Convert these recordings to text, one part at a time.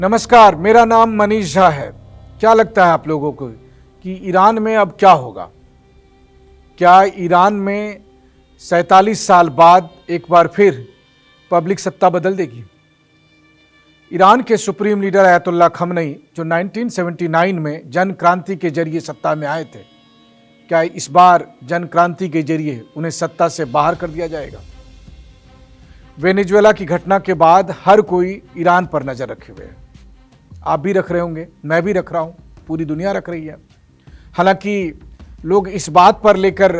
नमस्कार, मेरा नाम मनीष झा है। क्या लगता है आप लोगों को कि ईरान में अब क्या होगा? क्या ईरान में 47 साल बाद एक बार फिर पब्लिक सत्ता बदल देगी? ईरान के सुप्रीम लीडर अयतुल्ला खमनई जो 1979 में जन क्रांति के जरिए सत्ता में आए थे, क्या इस बार जन क्रांति के जरिए उन्हें सत्ता से बाहर कर दिया जाएगा? वेनेजुएला की घटना के बाद हर कोई ईरान पर नजर रखे हुए है। आप भी रख रहे होंगे, मैं भी रख रहा हूं, पूरी दुनिया रख रही है। हालांकि लोग इस बात पर लेकर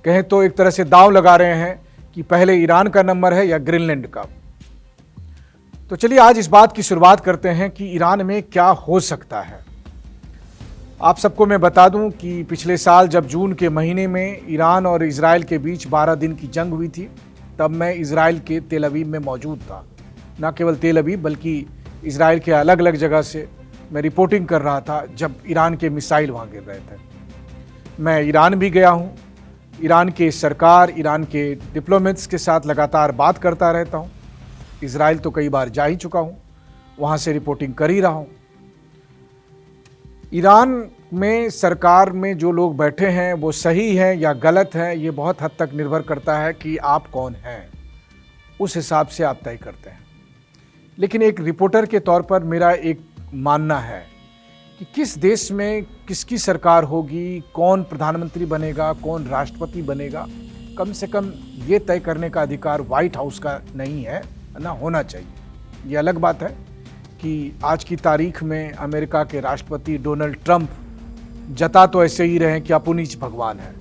कहें तो एक तरह से दांव लगा रहे हैं कि पहले ईरान का नंबर है या ग्रीनलैंड का। तो चलिए आज इस बात की शुरुआत करते हैं कि ईरान में क्या हो सकता है। आप सबको मैं बता दूं कि पिछले साल जब जून के महीने में ईरान और इजराइल के बीच 12 दिन की जंग हुई थी, तब मैं इजराइल के तेल अवीव में मौजूद था। न केवल तेल अवीव बल्कि इजराइल के अलग अलग जगह से मैं रिपोर्टिंग कर रहा था जब ईरान के मिसाइल वहाँ गिर रहे थे। मैं ईरान भी गया हूँ, ईरान के सरकार, ईरान के डिप्लोमेट्स के साथ लगातार बात करता रहता हूँ। इजराइल तो कई बार जा ही चुका हूँ, वहाँ से रिपोर्टिंग कर ही रहा हूँ। ईरान में सरकार में जो लोग बैठे हैं वो सही हैं या गलत हैं, ये बहुत हद तक निर्भर करता है कि आप कौन हैं, उस हिसाब से आप तय करते हैं। लेकिन एक रिपोर्टर के तौर पर मेरा एक मानना है कि किस देश में किसकी सरकार होगी, कौन प्रधानमंत्री बनेगा, कौन राष्ट्रपति बनेगा, कम से कम ये तय करने का अधिकार व्हाइट हाउस का नहीं है, ना होना चाहिए। ये अलग बात है कि आज की तारीख में अमेरिका के राष्ट्रपति डोनाल्ड ट्रंप जता तो ऐसे ही रहे कि अपुनीच भगवान है,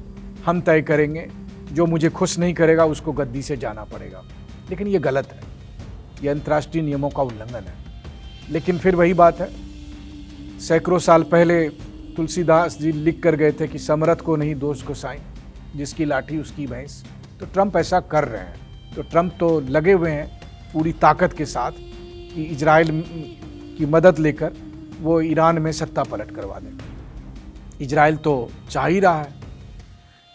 हम तय करेंगे, जो मुझे खुश नहीं करेगा उसको गद्दी से जाना पड़ेगा। लेकिन ये गलत है, ये अंतर्राष्ट्रीय नियमों का उल्लंघन है। लेकिन फिर वही बात है, सैकड़ों साल पहले तुलसीदास जी लिख कर गए थे कि समरथ को नहीं दोष गोसाई, जिसकी लाठी उसकी भैंस। तो ट्रंप ऐसा कर रहे हैं, तो ट्रंप तो लगे हुए हैं पूरी ताकत के साथ कि इजराइल की मदद लेकर वो ईरान में सत्ता पलट करवा दें। इजराइल तो चाह ही रहा है,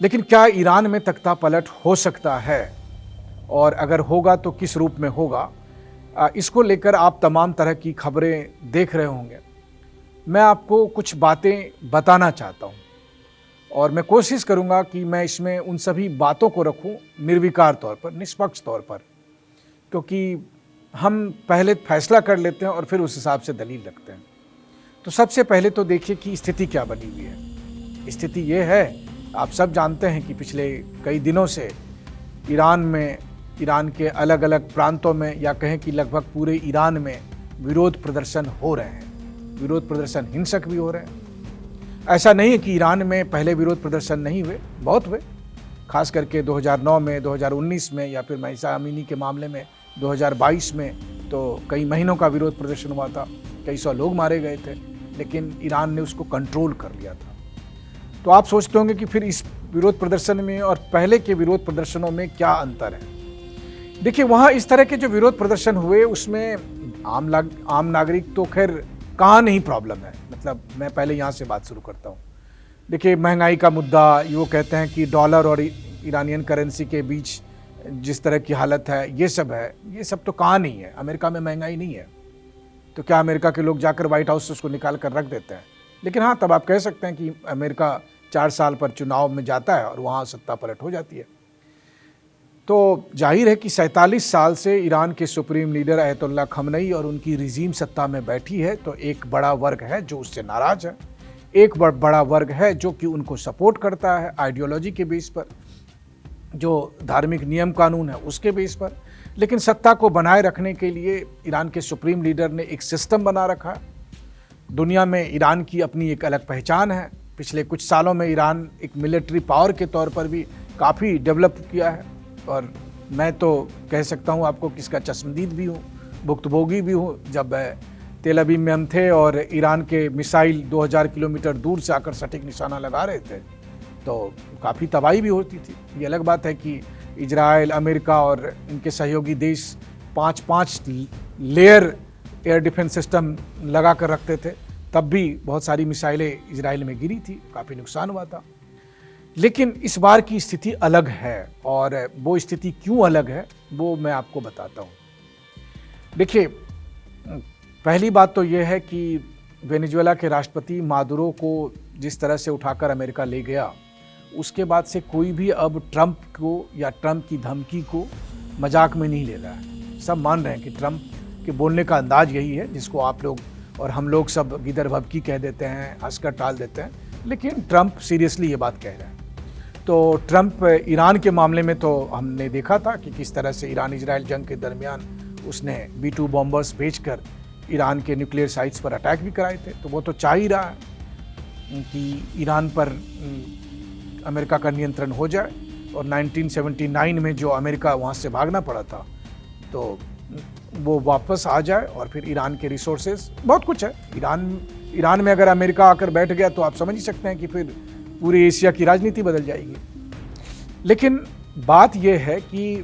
लेकिन क्या ईरान में तख्ता पलट हो सकता है, और अगर होगा तो किस रूप में होगा? इसको लेकर आप तमाम तरह की खबरें देख रहे होंगे। मैं आपको कुछ बातें बताना चाहता हूं और मैं कोशिश करूंगा कि मैं इसमें उन सभी बातों को रखूं निर्विकार तौर पर, निष्पक्ष तौर पर, क्योंकि हम पहले फैसला कर लेते हैं और फिर उस हिसाब से दलील रखते हैं। तो सबसे पहले तो देखिए कि स्थिति क्या बनी हुई है। स्थिति ये है, आप सब जानते हैं कि पिछले कई दिनों से ईरान के अलग अलग प्रांतों में, या कहें कि लगभग पूरे ईरान में विरोध प्रदर्शन हो रहे हैं। विरोध प्रदर्शन हिंसक भी हो रहे हैं। ऐसा नहीं है कि ईरान में पहले विरोध प्रदर्शन नहीं हुए, बहुत हुए। खास करके 2009 में, 2019 में, या फिर महिसा अमीनी के मामले में 2022 में तो कई महीनों का विरोध प्रदर्शन हुआ था, कई सौ लोग मारे गए थे, लेकिन ईरान ने उसको कंट्रोल कर लिया था। तो आप सोचते होंगे कि फिर इस विरोध प्रदर्शन में और पहले के विरोध प्रदर्शनों में क्या अंतर है। देखिए, वहाँ इस तरह के जो विरोध प्रदर्शन हुए उसमें आम नागरिक तो खैर कहाँ नहीं प्रॉब्लम है। मतलब मैं पहले यहाँ से बात शुरू करता हूँ। देखिए, महंगाई का मुद्दा, वो कहते हैं कि डॉलर और ईरानियन करेंसी के बीच जिस तरह की हालत है, ये सब है। ये सब तो कहाँ नहीं है, अमेरिका में महंगाई नहीं है। तो क्या अमेरिका के लोग जाकर व्हाइट हाउस से उसको निकाल कर रख देते हैं? लेकिन हाँ, तब आप कह सकते हैं कि अमेरिका 4 साल पर चुनाव में जाता है और वहाँ सत्ता पलट हो जाती है। तो जाहिर है कि 47 साल से ईरान के सुप्रीम लीडर अयतुल्ला खमनई और उनकी रिजीम सत्ता में बैठी है, तो एक बड़ा वर्ग है जो उससे नाराज है, एक बड़ा वर्ग है जो कि उनको सपोर्ट करता है आइडियोलॉजी के बेस पर, जो धार्मिक नियम कानून है उसके बेस पर। लेकिन सत्ता को बनाए रखने के लिए ईरान के सुप्रीम लीडर ने एक सिस्टम बना रखा है। दुनिया में ईरान की अपनी एक अलग पहचान है। पिछले कुछ सालों में ईरान एक मिलिट्री पावर के तौर पर भी काफ़ी डेवलप किया है, और मैं तो कह सकता हूँ आपको कि इसका चश्मदीद भी हूँ, भुक्तभोगी भी हूँ। जब तेल अवीव में हम थे और ईरान के मिसाइल 2000 किलोमीटर दूर से आकर सटीक निशाना लगा रहे थे, तो काफ़ी तबाही भी होती थी। ये अलग बात है कि इजराइल, अमेरिका और इनके सहयोगी देश 5-5 लेयर एयर डिफेंस सिस्टम लगा कर रखते थे, तब भी बहुत सारी मिसाइलें इजराइल में गिरी थी, काफ़ी नुकसान हुआ था। लेकिन इस बार की स्थिति अलग है, और वो स्थिति क्यों अलग है वो मैं आपको बताता हूँ। देखिए, पहली बात तो ये है कि वेनेजुएला के राष्ट्रपति मादुरो को जिस तरह से उठाकर अमेरिका ले गया, उसके बाद से कोई भी अब ट्रंप को या ट्रंप की धमकी को मजाक में नहीं ले रहा है। सब मान रहे हैं कि ट्रंप के बोलने का अंदाज यही है, जिसको आप लोग और हम लोग सब गिदर भभकी कह देते हैं, हंसकर टाल देते हैं, लेकिन ट्रंप सीरियसली ये बात कह रहे हैं। तो ट्रंप ईरान के मामले में तो हमने देखा था कि किस तरह से ईरान इजराइल जंग के दरमियान उसने B-2 बॉम्बर्स भेजकर ईरान के न्यूक्लियर साइट्स पर अटैक भी कराए थे। तो वो तो चाह ही रहा है कि ईरान पर अमेरिका का नियंत्रण हो जाए, और 1979 में जो अमेरिका वहाँ से भागना पड़ा था तो वो वापस आ जाए, और फिर ईरान के रिसोर्सेज बहुत कुछ है। ईरान में अगर अमेरिका आकर बैठ गया तो आप समझ ही सकते हैं कि फिर पूरी एशिया की राजनीति बदल जाएगी। लेकिन बात यह है कि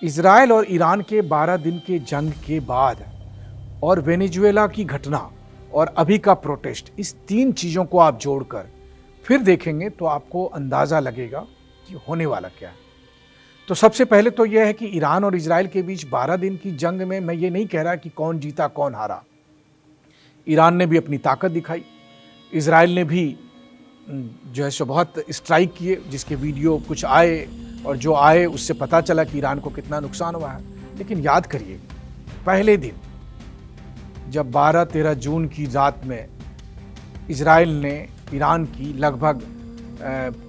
इजराइल और ईरान के 12 दिन के जंग के बाद और वेनेजुएला की घटना और अभी का प्रोटेस्ट, इस 3 चीज़ों को आप जोड़कर फिर देखेंगे तो आपको अंदाज़ा लगेगा कि होने वाला क्या है। तो सबसे पहले तो यह है कि ईरान और इजराइल के बीच 12 दिन की जंग में मैं ये नहीं कह रहा कि कौन जीता कौन हारा। ईरान ने भी अपनी ताकत दिखाई, इजराइल ने भी जो है सो बहुत स्ट्राइक किए, जिसके वीडियो कुछ आए और जो आए उससे पता चला कि ईरान को कितना नुकसान हुआ है। लेकिन याद करिए, पहले दिन जब 12-13 जून की रात में इजराइल ने ईरान की लगभग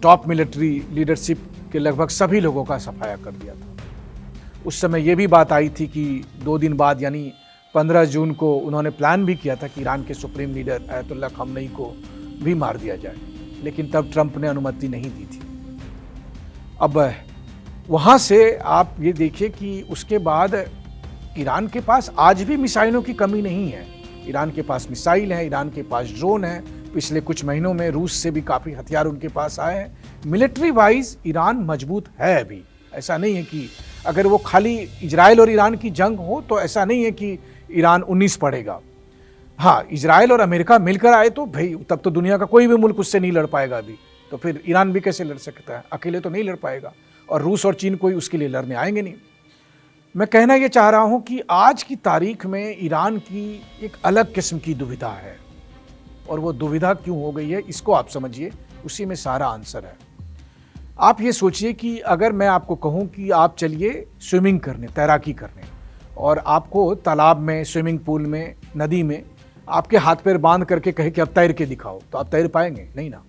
टॉप मिलिट्री लीडरशिप के लगभग सभी लोगों का सफाया कर दिया था। उस समय ये भी बात आई थी कि 2 दिन बाद यानी 15 जून को उन्होंने प्लान भी किया था कि ईरान के सुप्रीम लीडर अयतुल्ला खamenei को भी मार दिया जाए, लेकिन तब ट्रंप ने अनुमति नहीं दी थी। अब वहाँ से आप ये देखिए कि उसके बाद ईरान के पास आज भी मिसाइलों की कमी नहीं है। ईरान के पास मिसाइल है, ईरान के पास ड्रोन है, पिछले कुछ महीनों में रूस से भी काफ़ी हथियार उनके पास आए हैं। मिलिट्री वाइज ईरान मजबूत है अभी। ऐसा नहीं है कि अगर वो खाली इजराइल और ईरान की जंग हो तो ऐसा नहीं है कि ईरान 19 पड़ेगा। हाँ, इजराइल और अमेरिका मिलकर आए तो भाई तब तो दुनिया का कोई भी मुल्क उससे नहीं लड़ पाएगा अभी। तो फिर ईरान भी कैसे लड़ सकता है? अकेले तो नहीं लड़ पाएगा, और रूस और चीन कोई उसके लिए लड़ने आएंगे नहीं। मैं कहना ये चाह रहा हूँ कि आज की तारीख में ईरान की एक अलग किस्म की दुविधा है, और वो दुविधा क्यों हो गई है इसको आप समझिए, उसी में सारा आंसर है। आप ये सोचिए कि अगर मैं आपको कहूँ कि आप चलिए स्विमिंग करने, तैराकी करने, और आपको तालाब में, स्विमिंग पूल में, नदी में आपके हाथ पैर बांध करके कहे कि अब तैर के दिखाओ, तो आप तैर पाएंगे नहीं ना।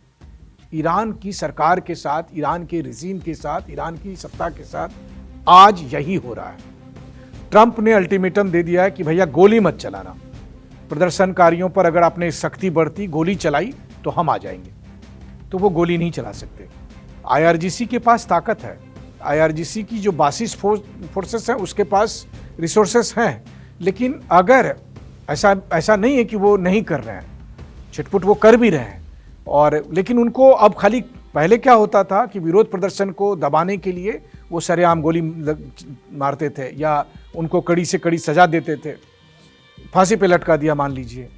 ईरान की सरकार के साथ, ईरान के रिजीम के साथ, ईरान की सत्ता के साथ आज यही हो रहा है। ट्रंप ने अल्टीमेटम दे दिया है कि भैया गोली मत चलाना, प्रदर्शनकारियों पर अगर आपने सख्ती बरती, गोली चलाई तो हम आ जाएंगे। तो वो गोली नहीं चला सकते। IRGC के पास ताकत है, IRGC की जो बासिस फोर्सेस हैं उसके पास रिसोर्सेस हैं, लेकिन अगर ऐसा नहीं है कि वो नहीं कर रहे हैं, छिटपुट वो कर भी रहे हैं। और लेकिन उनको अब खाली, पहले क्या होता था कि विरोध प्रदर्शन को दबाने के लिए वो सरेआम गोली मारते थे या उनको कड़ी से कड़ी सजा देते थे, फांसी पे लटका दिया मान लीजिए,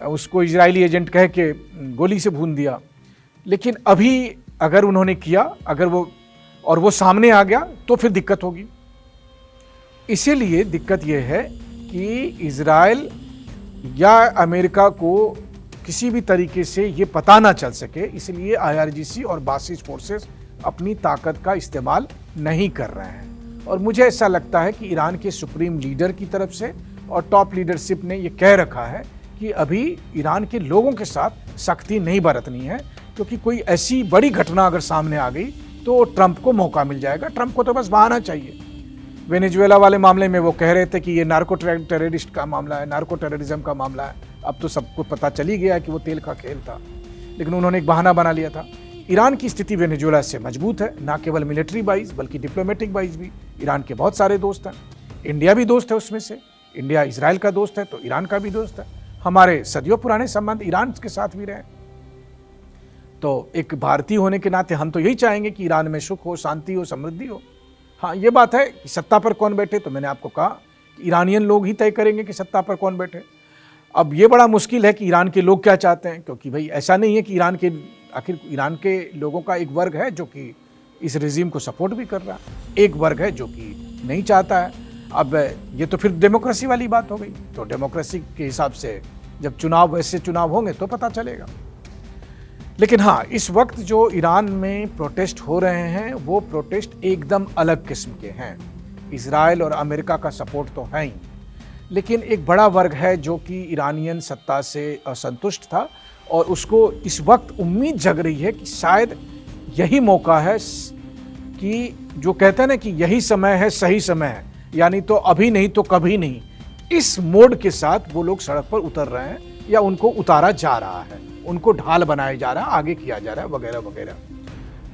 उसको इजरायली एजेंट कह के गोली से भून दिया। लेकिन अभी अगर उन्होंने किया, अगर वो सामने आ गया तो फिर दिक्कत होगी। इसीलिए दिक्कत यह है कि इजराइल या अमेरिका को किसी भी तरीके से ये पता ना चल सके, इसलिए IRGC और बासिस फोर्सेस अपनी ताकत का इस्तेमाल नहीं कर रहे हैं। और मुझे ऐसा लगता है कि ईरान के सुप्रीम लीडर की तरफ से और टॉप लीडरशिप ने ये कह रखा है कि अभी ईरान के लोगों के साथ सख्ती नहीं बरतनी है, क्योंकि कोई ऐसी बड़ी घटना अगर सामने आ गई तो ट्रंप को मौका मिल जाएगा। ट्रंप को तो बस बहाना चाहिए। वेनेजुएला वाले मामले में वो कह रहे थे कि ये नार्को टेररिस्ट का मामला है, नार्को टेररिज्म का मामला है। अब तो सबको पता चल ही गया है कि वो तेल का खेल था, लेकिन उन्होंने एक बहाना बना लिया था। ईरान की स्थिति वेनेजुएला से मजबूत है, ना केवल मिलिट्री वाइज बल्कि डिप्लोमेटिक वाइज भी। ईरान के बहुत सारे दोस्त हैं, इंडिया भी दोस्त है उसमें से। इंडिया इजराइल का दोस्त है तो ईरान का भी दोस्त है। हमारे सदियों पुराने संबंध ईरान के साथ भी रहे। तो एक भारतीय होने के नाते हम तो यही चाहेंगे कि ईरान में सुख हो, शांति हो, समृद्धि हो। हाँ, ये बात है कि सत्ता पर कौन बैठे, तो मैंने आपको कहा कि ईरानियन लोग ही तय करेंगे कि सत्ता पर कौन बैठे। अब ये बड़ा मुश्किल है कि ईरान के लोग क्या चाहते हैं, क्योंकि भाई ऐसा नहीं है कि आखिर ईरान के लोगों का एक वर्ग है जो कि इस रिजीम को सपोर्ट भी कर रहा है, एक वर्ग है जो कि नहीं चाहता है। अब ये तो फिर डेमोक्रेसी वाली बात हो गई, तो डेमोक्रेसी के हिसाब से जब चुनाव वैसे चुनाव होंगे तो पता चलेगा। लेकिन हाँ, इस वक्त जो ईरान में प्रोटेस्ट हो रहे हैं वो प्रोटेस्ट एकदम अलग किस्म के हैं। इजराइल और अमेरिका का सपोर्ट तो है ही, लेकिन एक बड़ा वर्ग है जो कि ईरानियन सत्ता से असंतुष्ट था और उसको इस वक्त उम्मीद जग रही है कि शायद यही मौका है कि जो कहते हैं ना कि यही समय है, सही समय है, यानी तो अभी नहीं तो कभी नहीं, इस मोड के साथ वो लोग सड़क पर उतर रहे हैं या उनको उतारा जा रहा है, उनको ढाल बनाया जा रहा है, आगे किया जा रहा है, वगैरह वगैरह।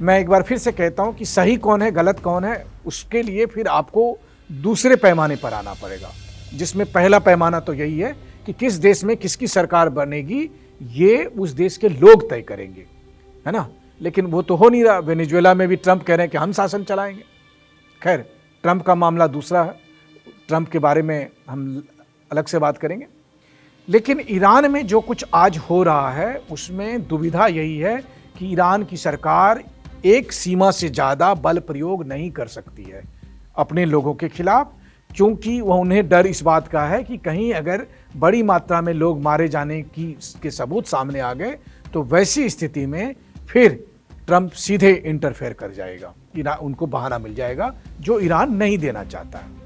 मैं एक बार फिर से कहता हूं कि सही कौन है, गलत कौन है, उसके लिए फिर आपको दूसरे पैमाने पर आना पड़ेगा, जिसमें पहला पैमाना तो यही है कि किस देश में किसकी सरकार बनेगी, ये उस देश के लोग तय करेंगे, है ना। लेकिन वो तो हो नहीं रहा। वेनेजुएला में भी ट्रंप कह रहे हैं कि हम शासन चलाएंगे। खैर, ट्रंप का मामला दूसरा है, ट्रंप के बारे में हम अलग से बात करेंगे। लेकिन ईरान में जो कुछ आज हो रहा है उसमें दुविधा यही है कि ईरान की सरकार एक सीमा से ज़्यादा बल प्रयोग नहीं कर सकती है अपने लोगों के खिलाफ, क्योंकि वह उन्हें डर इस बात का है कि कहीं अगर बड़ी मात्रा में लोग मारे जाने के सबूत सामने आ गए तो वैसी स्थिति में फिर ट्रंप सीधे इंटरफेयर कर जाएगा, उनको बहाना मिल जाएगा जो ईरान नहीं देना चाहता है।